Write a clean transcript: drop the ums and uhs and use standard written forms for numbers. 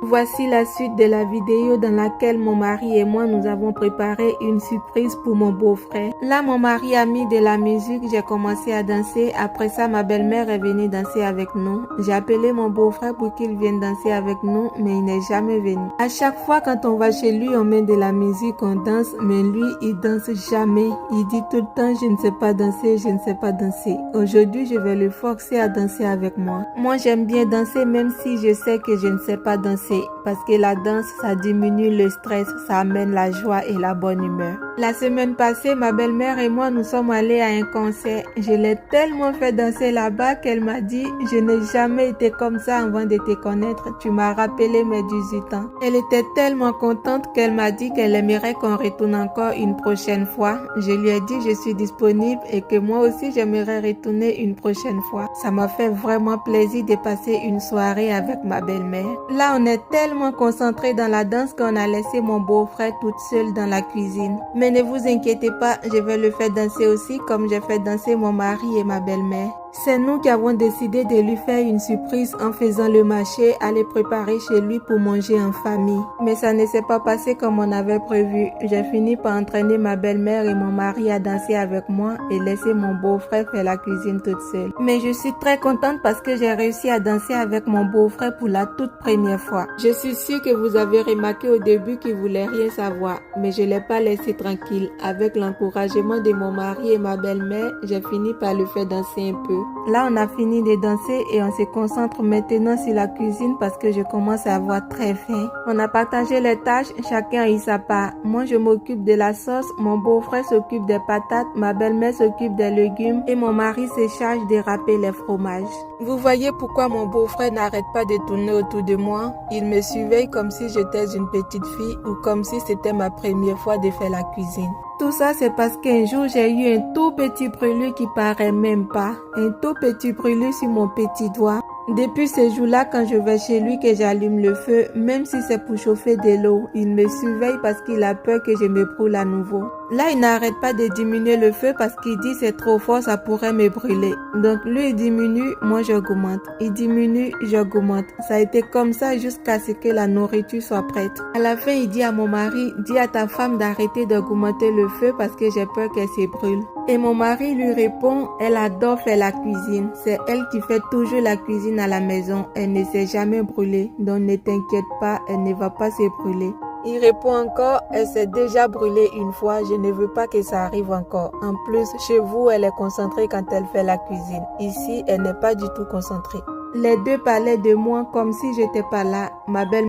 Voici la suite de la vidéo dans laquelle mon mari et moi nous avons préparé une surprise pour mon beau-frère. Là, mon mari a mis de la musique, j'ai commencé à danser. Après ça, ma belle-mère est venue danser avec nous. J'ai appelé mon beau-frère pour qu'il vienne danser avec nous, mais il n'est jamais venu. À chaque fois quand on va chez lui, on met de la musique, on danse, mais lui, il danse jamais. Il dit tout le temps, je ne sais pas danser, je ne sais pas danser. Aujourd'hui, je vais le forcer à danser avec moi. Moi, j'aime bien danser même si je sais que je ne sais pas danser. Parce que la danse, ça diminue le stress, ça amène la joie et la bonne humeur. La semaine passée, ma belle-mère et moi, nous sommes allés à un concert. Je l'ai tellement fait danser là-bas qu'elle m'a dit « Je n'ai jamais été comme ça avant de te connaître. Tu m'as rappelé mes 18 ans. » Elle était tellement contente qu'elle m'a dit qu'elle aimerait qu'on retourne encore une prochaine fois. Je lui ai dit « Je suis disponible et que moi aussi, j'aimerais retourner une prochaine fois. » Ça m'a fait vraiment plaisir de passer une soirée avec ma belle-mère. Là, on est tellement concentré dans la danse qu'on a laissé mon beau-frère toute seule dans la cuisine. Mais ne vous inquiétez pas, je vais le faire danser aussi comme j'ai fait danser mon mari et ma belle-mère. C'est nous qui avons décidé de lui faire une surprise en faisant le marché, aller préparer chez lui pour manger en famille. Mais ça ne s'est pas passé comme on avait prévu. J'ai fini par entraîner ma belle-mère et mon mari à danser avec moi et laisser mon beau-frère faire la cuisine toute seule. Mais je suis très contente parce que j'ai réussi à danser avec mon beau-frère pour la toute première fois. Je suis sûre que vous avez remarqué au début qu'il voulait rien savoir, mais je l'ai pas laissé tranquille. Avec l'encouragement de mon mari et ma belle-mère, j'ai fini par le faire danser un peu. Là, on a fini de danser et on se concentre maintenant sur la cuisine parce que je commence à avoir très faim. On a partagé les tâches, chacun a eu sa part. Moi, je m'occupe de la sauce, mon beau-frère s'occupe des patates, ma belle-mère s'occupe des légumes et mon mari se charge de râper les fromages. Vous voyez pourquoi mon beau-frère n'arrête pas de tourner autour de moi? Il me surveille comme si j'étais une petite fille ou comme si c'était ma première fois de faire la cuisine. Tout ça, c'est parce qu'un jour, j'ai eu un tout petit brûlure qui paraît même pas. Un tout petit brûlure sur mon petit doigt. Depuis ce jour-là, quand je vais chez lui que j'allume le feu, même si c'est pour chauffer de l'eau, il me surveille parce qu'il a peur que je me brûle à nouveau. Là, il n'arrête pas de diminuer le feu parce qu'il dit c'est trop fort, ça pourrait me brûler. Donc lui, il diminue, moi j'augmente. Il diminue, j'augmente. Ça a été comme ça jusqu'à ce que la nourriture soit prête. À la fin, il dit à mon mari, dis à ta femme d'arrêter d'augmenter le feu parce que j'ai peur qu'elle se brûle. Et mon mari lui répond, elle adore faire la cuisine. C'est elle qui fait toujours la cuisine à la maison. Elle ne s'est jamais brûlée. Donc ne t'inquiète pas, elle ne va pas se brûler. Il répond encore, elle s'est déjà brûlée une fois, je ne veux pas que ça arrive encore. En plus, chez vous, elle est concentrée quand elle fait la cuisine. Ici, elle n'est pas du tout concentrée. Les deux parlaient de moi comme si j'étais pas là. Ma belle